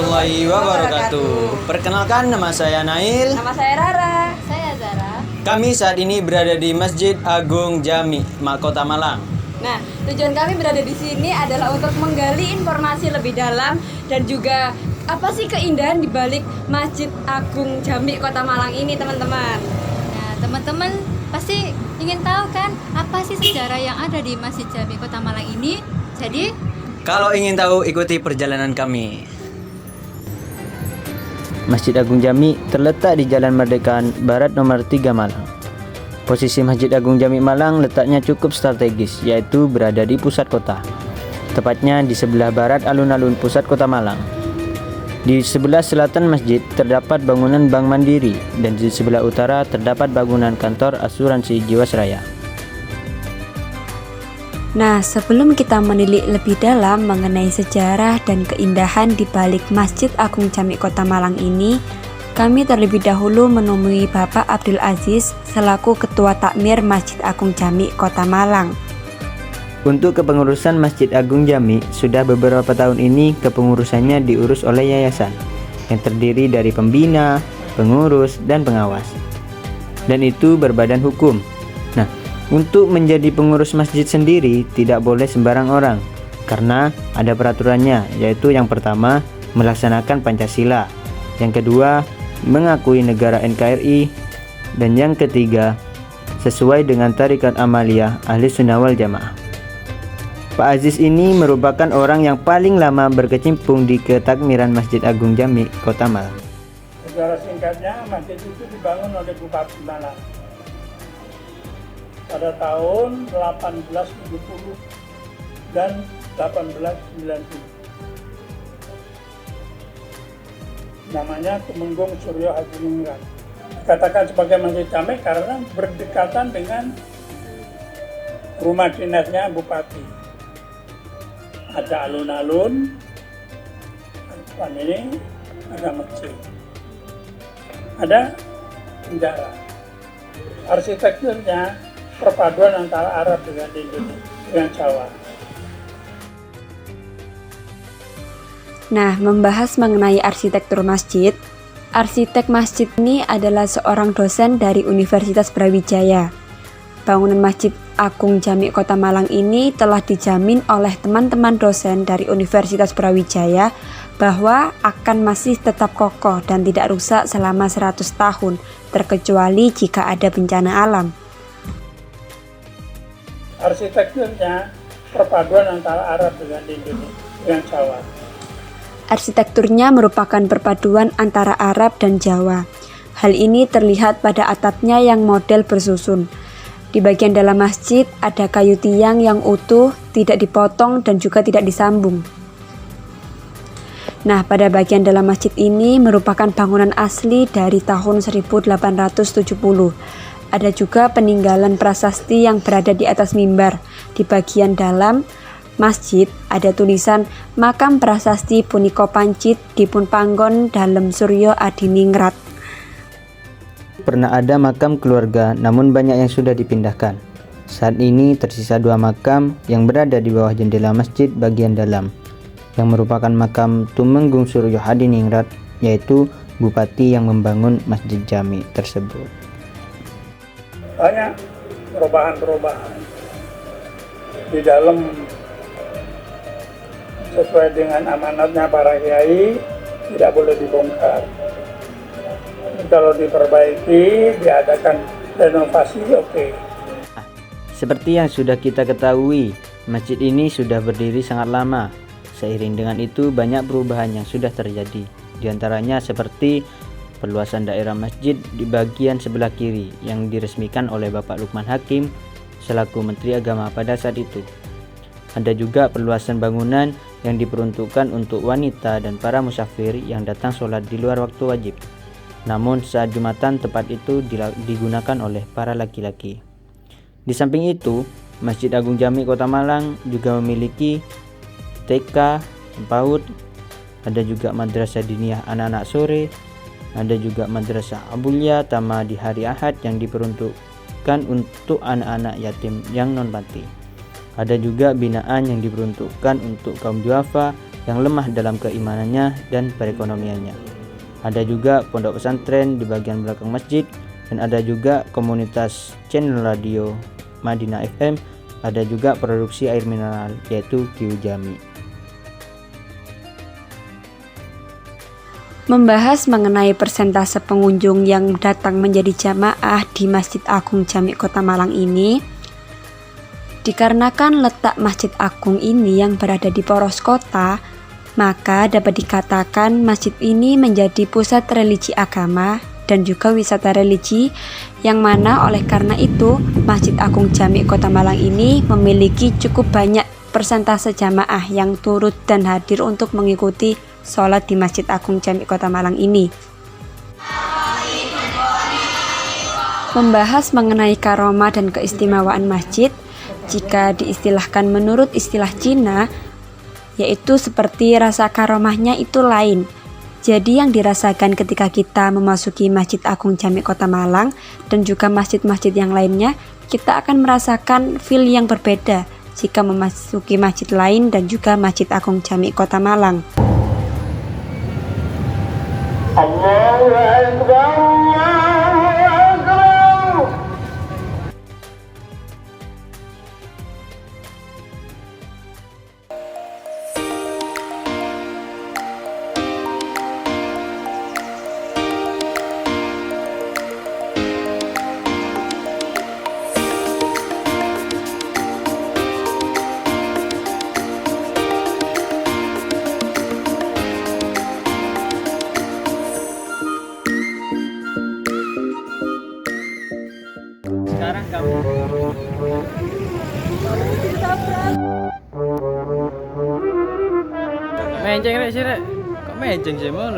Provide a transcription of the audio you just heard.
warahmatullahi wabarakatuh. Perkenalkan, nama saya Nail. Nama saya Rara. Saya Zara. Kami saat ini berada di Masjid Agung Jami, Kota Malang. Nah, tujuan kami berada di sini adalah untuk menggali informasi lebih dalam dan juga apa sih keindahan di balik Masjid Agung Jami Kota Malang ini, teman-teman. Nah, teman-teman pasti ingin tahu kan apa sih sejarah yang ada di Masjid Jami Kota Malang ini? Jadi, Kalau ingin tahu, ikuti perjalanan kami. Masjid Agung Jami terletak di Jalan Merdekaan Barat nomor 3 Malang. Posisi Masjid Agung Jami Malang letaknya cukup strategis, yaitu berada di pusat kota. Tepatnya di sebelah barat alun-alun pusat kota Malang. Di sebelah selatan masjid terdapat bangunan Bank Mandiri dan di sebelah utara terdapat bangunan kantor asuransi Jiwasraya. Nah, sebelum kita menilik lebih dalam mengenai sejarah dan keindahan di balik Masjid Agung Jami Kota Malang ini, kami terlebih dahulu menemui Bapak Abdul Aziz selaku Ketua Takmir Masjid Agung Jami Kota Malang. Untuk kepengurusan Masjid Agung Jami, sudah beberapa tahun ini kepengurusannya diurus oleh yayasan yang terdiri dari pembina, pengurus, dan pengawas. Dan itu berbadan hukum. Nah, untuk menjadi pengurus masjid sendiri tidak boleh sembarang orang, karena ada peraturannya, yaitu yang pertama, melaksanakan Pancasila, yang kedua, mengakui negara NKRI, dan yang ketiga, sesuai dengan Tarekat Amaliyah Ahli Sunnah wal Jamaah. Pak Aziz ini merupakan orang yang paling lama berkecimpung di ketakmiran Masjid Agung Jami, Kota Malang. Sejarah singkatnya, masjid itu dibangun oleh Bupati Malang pada tahun 1870 dan 1890. Namanya Tumenggung Suryo Hadiningrat. Dikatakan sebagai Masjid Jami karena berdekatan dengan rumah dinasnya Bupati. Ada alun-alun, depan ini ada masjid, ada penjara. Arsitekturnya perpaduan antara Arab dengan Indonesia, dengan Jawa. Nah, membahas mengenai arsitektur masjid, arsitek masjid ini adalah seorang dosen dari Universitas Brawijaya. Bangunan Masjid Agung Jami Kota Malang ini telah dijamin oleh teman-teman dosen dari Universitas Brawijaya bahwa akan masih tetap kokoh dan tidak rusak selama 100 tahun, terkecuali jika ada bencana alam. Arsitekturnya perpaduan antara Arab dengan Indonesia, dengan Jawa. Arsitekturnya merupakan perpaduan antara Arab dan Jawa. Hal ini terlihat pada atapnya yang model bersusun. Di bagian dalam masjid ada kayu tiang yang utuh, tidak dipotong dan juga tidak disambung. Nah, pada bagian dalam masjid ini merupakan bangunan asli dari tahun 1870. Ada juga peninggalan prasasti yang berada di atas mimbar. Di bagian dalam masjid ada tulisan Makam Prasasti Puniko Pancit Dipunpanggon Dalem Suryo Adiningrat. Pernah ada makam keluarga, namun banyak yang sudah dipindahkan. Saat ini tersisa 2 makam yang berada di bawah jendela masjid bagian dalam, yang merupakan makam Tumenggung Suryo Hadiningrat, yaitu Bupati yang membangun Masjid Jami tersebut. Banyak perubahan-perubahan di dalam sesuai dengan amanatnya para kiai, tidak boleh dibongkar. Kalau diperbaiki, diadakan renovasi, oke. Seperti yang sudah kita ketahui, masjid ini sudah berdiri sangat lama. Seiring dengan itu banyak perubahan yang sudah terjadi. Di antaranya seperti perluasan daerah masjid di bagian sebelah kiri yang diresmikan oleh Bapak Lukman Hakim selaku Menteri Agama pada saat itu. Ada juga perluasan bangunan yang diperuntukkan untuk wanita dan para musafir yang datang sholat di luar waktu wajib. Namun saat Jumatan tempat itu digunakan oleh para laki-laki. Di samping itu, Masjid Agung Jami Kota Malang juga memiliki TK, PAUD, ada juga Madrasah Diniyah anak-anak sore, ada juga Madrasah Abulia Tama di hari Ahad yang diperuntukkan untuk anak-anak yatim yang non-panti. Ada juga binaan yang diperuntukkan untuk kaum duafa yang lemah dalam keimanannya dan perekonomiannya. Ada juga pondok pesantren di bagian belakang masjid, dan ada juga komunitas channel radio Madinah FM, ada juga produksi air mineral yaitu Kiu Jami. Membahas mengenai persentase pengunjung yang datang menjadi jamaah di Masjid Agung Jami Kota Malang ini, dikarenakan letak Masjid Agung ini yang berada di poros kota, maka dapat dikatakan masjid ini menjadi pusat religi agama dan juga wisata religi, yang mana oleh karena itu Masjid Agung Jami Kota Malang ini memiliki cukup banyak persentase jamaah yang turut dan hadir untuk mengikuti sholat di Masjid Agung Jami Kota Malang ini. Membahas mengenai karomah dan keistimewaan masjid, jika diistilahkan menurut istilah Cina, yaitu seperti rasa karomahnya itu lain. Jadi yang dirasakan ketika kita memasuki Masjid Agung Jami Kota Malang dan juga masjid-masjid yang lainnya, kita akan merasakan feel yang berbeda jika memasuki masjid lain dan juga Masjid Agung Jami Kota Malang. Allahu Akbar, Allahu Akbar. Sekarang kamu menceng rek sih rek, kok menceng sih mau?